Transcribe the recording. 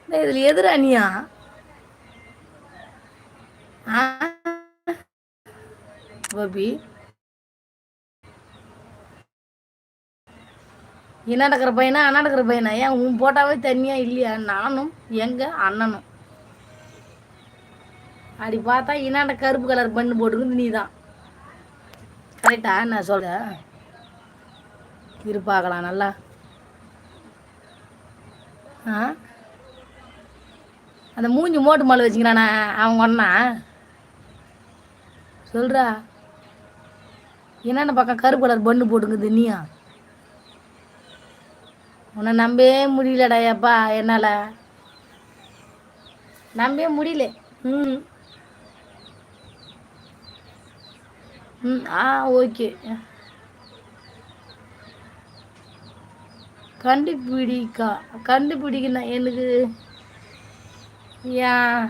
இதில் எதிர அணியா கோபி என்ன நடக்கிற பையனா அண்ணா நடக்கிற பையனா ஏன் உன் போட்டாவே தனியாக இல்லையா? நானும் எங்க அண்ணனும் அப்படி பார்த்தா இனாண்ட கருப்பு கலர் பண்ணு போட்டுக்குது நீ தான். கரெக்டா நான் சொல்ற? இருப்பாக்கலாம் நல்லா. ஆ அந்த மூஞ்சி மோட்டு மாலை வச்சுக்கிறானா அவங்க ஒன்னா சொல்கிறா? என்னென்ன பக்கம் கருப்பு கலர் பண்ணு போட்டுங்குது நீயா? உன்னை நம்பவே முடியலடா எப்பா, என்னால் நம்பவே முடியல. ம் ம் ஓகே. கண்டுபிடிக்கா கண்டுபிடிக்கணும் எனக்கு. ஏன்